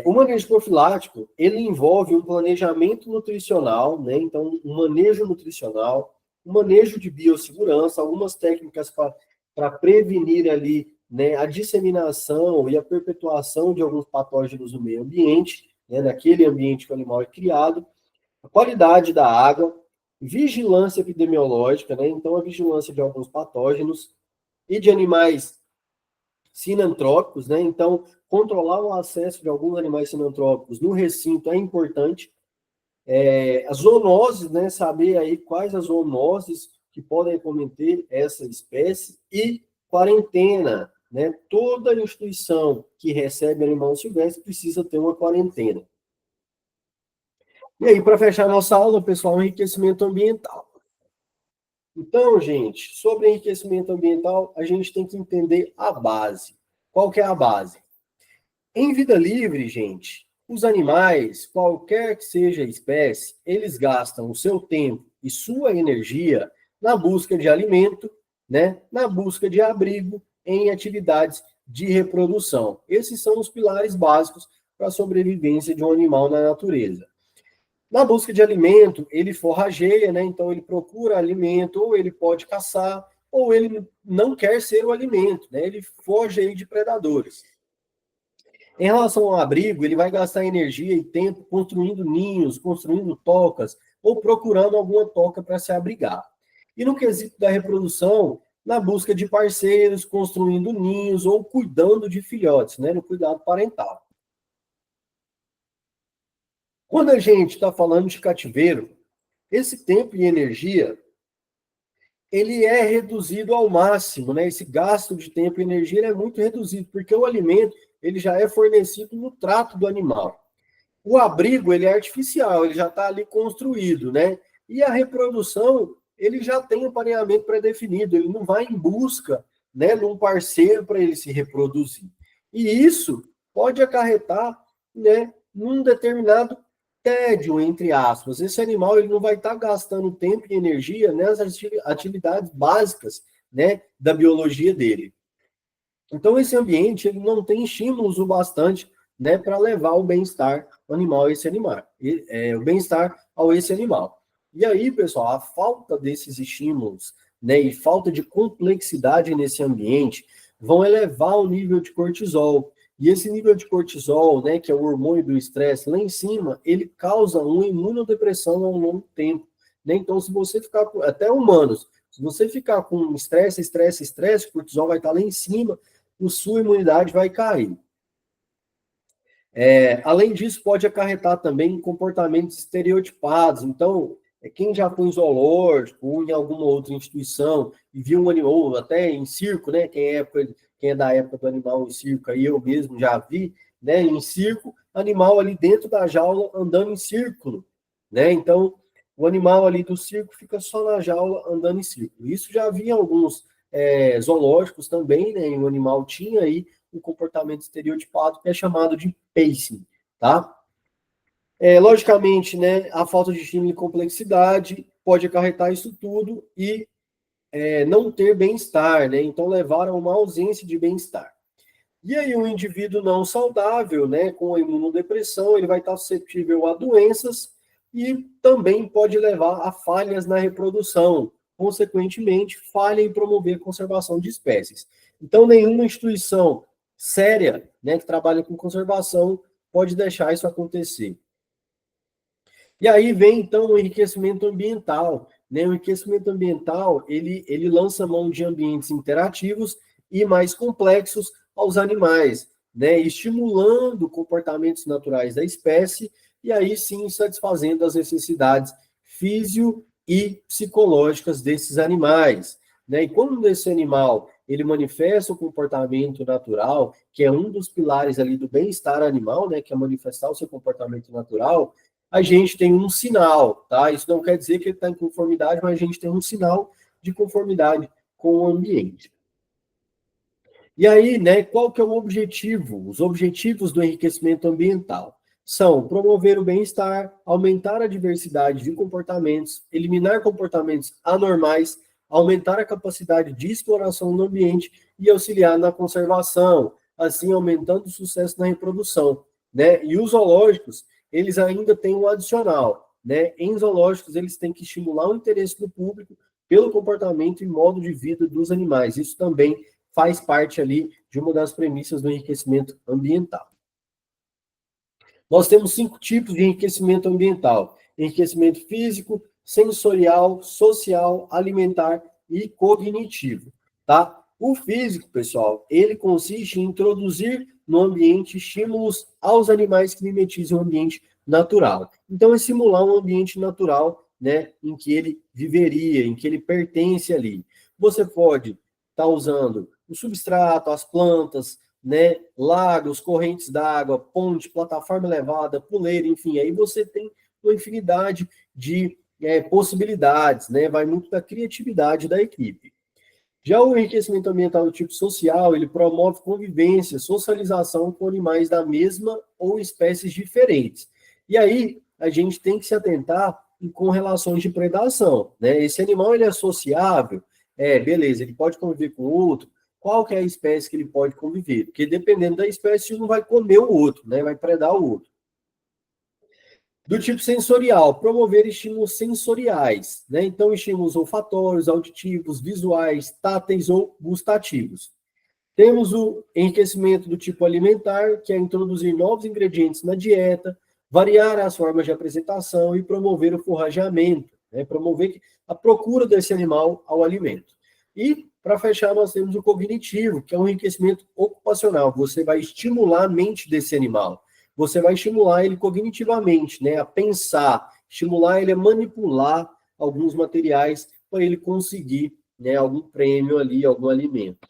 O manejo profilático, ele envolve um planejamento nutricional, né, então um manejo nutricional, um manejo de biossegurança, algumas técnicas para prevenir ali, né, a disseminação e a perpetuação de alguns patógenos no meio ambiente, né, naquele ambiente que o animal é criado, a qualidade da água, vigilância epidemiológica, né, então a vigilância de alguns patógenos e de animais sinantrópicos, né, então controlar o acesso de alguns animais sinantrópicos no recinto é importante. As zoonoses, né, saber aí quais as zoonoses que podem cometer essa espécie, e quarentena, né, toda instituição que recebe animal silvestre precisa ter uma quarentena. E aí, para fechar nossa aula, pessoal, enriquecimento ambiental. Então, gente, sobre enriquecimento ambiental, a gente tem que entender a base. Qual que é a base? Em vida livre, gente, os animais, qualquer que seja a espécie, eles gastam o seu tempo e sua energia na busca de alimento, né, na busca de abrigo, em atividades de reprodução. Esses são os pilares básicos para a sobrevivência de um animal na natureza. Na busca de alimento, ele forrageia, né? Então ele procura alimento, ou ele pode caçar, ou ele não quer ser o alimento, né? Ele foge de predadores. Em relação ao abrigo, ele vai gastar energia e tempo construindo ninhos, construindo tocas, ou procurando alguma toca para se abrigar. E no quesito da reprodução, na busca de parceiros, construindo ninhos ou cuidando de filhotes, né? No cuidado parental. Quando a gente está falando de cativeiro, esse tempo e energia, ele é reduzido ao máximo, né? Esse gasto de tempo e energia é muito reduzido, porque o alimento ele já é fornecido no trato do animal. O abrigo ele é artificial, ele já está ali construído, né? E a reprodução ele já tem um pareamento pré-definido, ele não vai em busca, né, de um parceiro para ele se reproduzir. E isso pode acarretar, né, num determinado tédio, entre aspas. Esse animal ele não vai estar gastando tempo e energia nas atividades básicas, né, da biologia dele. Então, esse ambiente ele não tem estímulos o bastante, né, para levar o bem-estar animal a esse animal, o bem-estar ao esse animal. E aí, pessoal, a falta desses estímulos, né, e falta de complexidade nesse ambiente vão elevar o nível de cortisol. E esse nível de cortisol, né, que é o hormônio do estresse, lá em cima, ele causa uma imunodepressão ao longo tempo. né? Então, se você ficar, até humanos, se você ficar com estresse, o cortisol vai estar lá em cima, a sua imunidade vai cair. Além disso, pode acarretar também comportamentos estereotipados. Então, quem já foi em zoológico ou em alguma outra instituição e viu um animal, ou até em circo, né? Quem é da época do animal em circo, aí eu mesmo já vi, né? Em circo, animal ali dentro da jaula andando em círculo, né? Então, o animal ali do circo fica só na jaula andando em círculo. Isso já vi em alguns zoológicos também, né? E o animal tinha aí um comportamento estereotipado que é chamado de pacing, tá? Logicamente, né, a falta de estímulo e complexidade pode acarretar isso tudo e não ter bem-estar, né? Então, levar a uma ausência de bem-estar. E aí, um indivíduo não saudável, né, com a imunodepressão, ele vai estar suscetível a doenças e também pode levar a falhas na reprodução, consequentemente, falha em promover a conservação de espécies. Então, nenhuma instituição séria, né, que trabalha com conservação pode deixar isso acontecer. E aí vem, então, o enriquecimento ambiental. Né? O enriquecimento ambiental, ele lança mão de ambientes interativos e mais complexos aos animais, né? Estimulando comportamentos naturais da espécie e aí sim satisfazendo as necessidades físio e psicológicas desses animais. Né? E quando esse animal ele manifesta o comportamento natural, que é um dos pilares ali do bem-estar animal, né? Que é manifestar o seu comportamento natural, a gente tem um sinal, tá? Isso não quer dizer que ele está em conformidade, mas a gente tem um sinal de conformidade com o ambiente. E aí, né, qual que é o objetivo? Os objetivos do enriquecimento ambiental são promover o bem-estar, aumentar a diversidade de comportamentos, eliminar comportamentos anormais, aumentar a capacidade de exploração do ambiente e auxiliar na conservação, assim aumentando o sucesso na reprodução, né? E os zoológicos, eles ainda têm um adicional, né? Em zoológicos, eles têm que estimular o interesse do público pelo comportamento e modo de vida dos animais. Isso também faz parte ali de uma das premissas do enriquecimento ambiental. Nós temos 5 tipos de enriquecimento ambiental: enriquecimento físico, sensorial, social, alimentar e cognitivo, tá? O físico, pessoal, ele consiste em introduzir no ambiente estímulos aos animais que mimetizam o ambiente natural. Então, é simular um ambiente natural, né, em que ele viveria, em que ele pertence ali. Você pode estar usando o substrato, as plantas, né, lagos, correntes d'água, ponte, plataforma elevada, puleira, enfim, aí você tem uma infinidade de possibilidades, né, vai muito da criatividade da equipe. Já o enriquecimento ambiental do tipo social, ele promove convivência, socialização com animais da mesma ou espécies diferentes. E aí, a gente tem que se atentar com relações de predação, né? Esse animal, ele é sociável, beleza, ele pode conviver com outro, qual que é a espécie que ele pode conviver? Porque dependendo da espécie, um vai comer o outro, né? Vai predar o outro. Do tipo sensorial, promover estímulos sensoriais, né? Então, estímulos olfatórios, auditivos, visuais, táteis ou gustativos. Temos o enriquecimento do tipo alimentar, que é introduzir novos ingredientes na dieta, variar as formas de apresentação e promover o forrageamento, né? Promover a procura desse animal ao alimento. E, para fechar, nós temos o cognitivo, que é um enriquecimento ocupacional. Você vai estimular a mente desse animal. Você vai estimular ele cognitivamente, né, a pensar, estimular ele a manipular alguns materiais para ele conseguir, né, algum prêmio ali, algum alimento.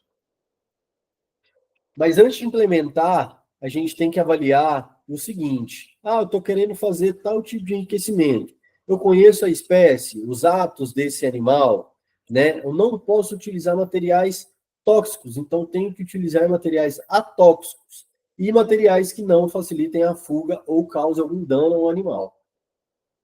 Mas antes de implementar, a gente tem que avaliar o seguinte: eu estou querendo fazer tal tipo de enriquecimento. Eu conheço a espécie, os hábitos desse animal, né? Eu não posso utilizar materiais tóxicos, então tenho que utilizar materiais atóxicos e materiais que não facilitem a fuga ou causem algum dano ao animal.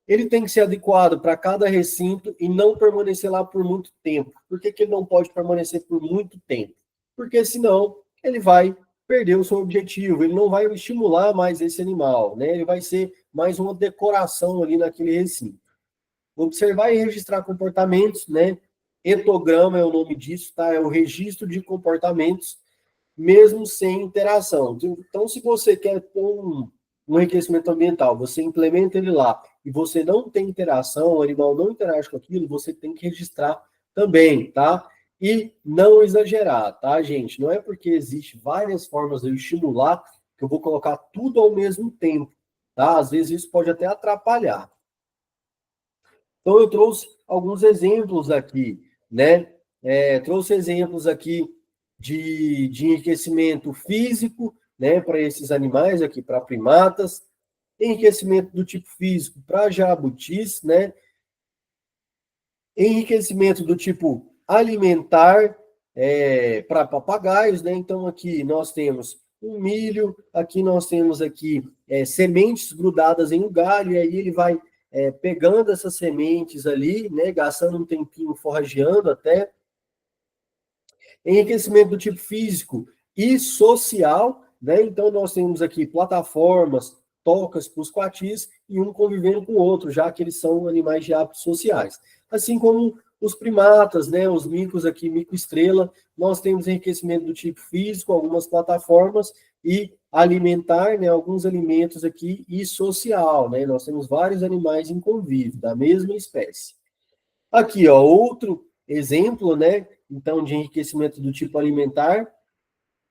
Ele tem que ser adequado para cada recinto e não permanecer lá por muito tempo. Por que ele não pode permanecer por muito tempo? Porque senão ele vai perder o seu objetivo, ele não vai estimular mais esse animal, né? Ele vai ser mais uma decoração ali naquele recinto. Observar e registrar comportamentos, né? Etograma é o nome disso, tá? É o registro de comportamentos, mesmo sem interação. Então, se você quer um enriquecimento ambiental, você implementa ele lá e você não tem interação, o animal não interage com aquilo, você tem que registrar também, tá? E não exagerar, tá, gente? Não é porque existe várias formas de eu estimular que eu vou colocar tudo ao mesmo tempo, tá? Às vezes isso pode até atrapalhar. Então, eu trouxe alguns exemplos aqui, né? Trouxe exemplos aqui de enriquecimento físico, né, para esses animais aqui, para primatas, enriquecimento do tipo físico para jabutis, né? Enriquecimento do tipo alimentar para papagaios, né? Então, aqui nós temos um milho, aqui nós temos aqui sementes grudadas em um galho, e aí ele vai pegando essas sementes ali, né? Gastando um tempinho forrageando até. Enriquecimento do tipo físico e social, né? Então, nós temos aqui plataformas, tocas para os coatis e um convivendo com o outro, já que eles são animais de hábitos sociais. Assim como os primatas, né? Os micos aqui, mico-estrela, nós temos enriquecimento do tipo físico, algumas plataformas e alimentar, né? Alguns alimentos aqui e social, né? Nós temos vários animais em convívio, da mesma espécie. Aqui, ó, outro exemplo, né? Então, de enriquecimento do tipo alimentar.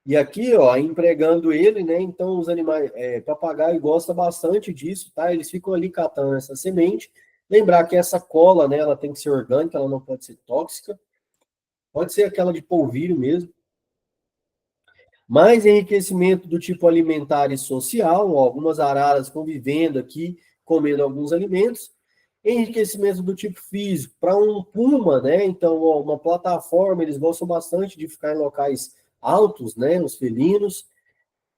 E aqui, ó, empregando ele, né? Então, os animais, papagaio gosta bastante disso, tá? Eles ficam ali catando essa semente. Lembrar que essa cola, né? Ela tem que ser orgânica, ela não pode ser tóxica. Pode ser aquela de polvilho mesmo. Mais enriquecimento do tipo alimentar e social, ó, algumas araras convivendo aqui, comendo alguns alimentos. Enriquecimento do tipo físico, para um puma, né? Então, ó, uma plataforma, eles gostam bastante de ficar em locais altos, né? Os felinos.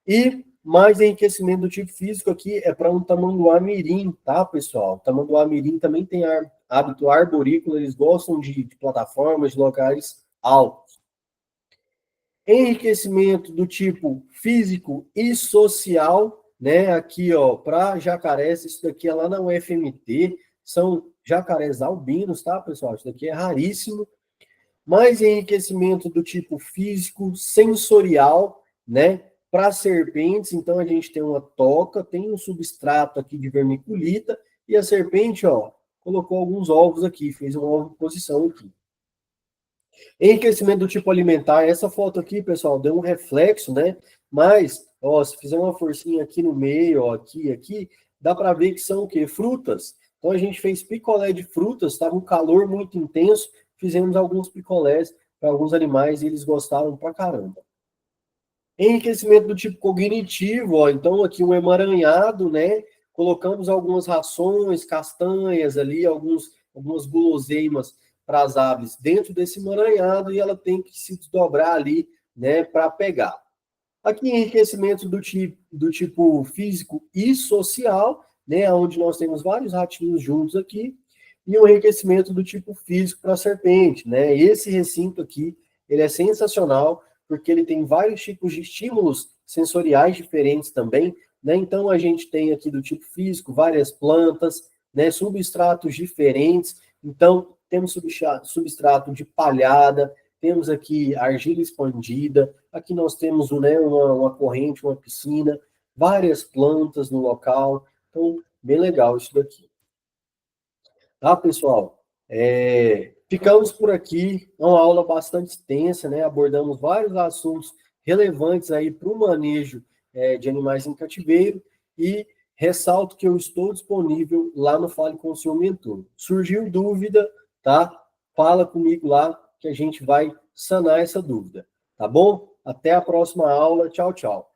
E mais enriquecimento do tipo físico aqui é para um tamanduá-mirim, tá, pessoal? Tamanduá-mirim também tem hábito arborícola, eles gostam de plataformas, de locais altos. Enriquecimento do tipo físico e social, né? Aqui, ó, para jacarés, isso daqui é lá na UFMT, são jacarés albinos, tá, pessoal? Isso daqui é raríssimo. Mais enriquecimento do tipo físico, sensorial, né? Para serpentes, então a gente tem uma toca, tem um substrato aqui de vermiculita, e a serpente, ó, colocou alguns ovos aqui, fez uma oviposição aqui. Enriquecimento do tipo alimentar, essa foto aqui, pessoal, deu um reflexo, né? Mas, ó, se fizer uma forcinha aqui no meio, ó, aqui, dá para ver que são o quê? Frutas. Então a gente fez picolé de frutas, estava um calor muito intenso, fizemos alguns picolés para alguns animais e eles gostaram pra caramba. Enriquecimento do tipo cognitivo, ó, então aqui um emaranhado, né? Colocamos algumas rações, castanhas ali, algumas guloseimas para as aves dentro desse emaranhado e ela tem que se desdobrar ali, né, para pegar. Aqui enriquecimento do tipo físico e social, né, onde nós temos vários ratinhos juntos aqui, e um enriquecimento do tipo físico para a serpente, né? Esse recinto aqui, ele é sensacional, porque ele tem vários tipos de estímulos sensoriais diferentes também, né? Então a gente tem aqui do tipo físico várias plantas, né, substratos diferentes. Então temos substrato de palhada, temos aqui argila expandida, aqui nós temos, né, uma corrente, uma piscina, várias plantas no local. Então, bem legal isso daqui. Tá, pessoal? Ficamos por aqui, é uma aula bastante extensa, né? Abordamos vários assuntos relevantes aí para o manejo de animais em cativeiro e ressalto que eu estou disponível lá no Fale com o seu mentor. Surgiu dúvida, tá? Fala comigo lá que a gente vai sanar essa dúvida, tá bom? Até a próxima aula. Tchau, tchau.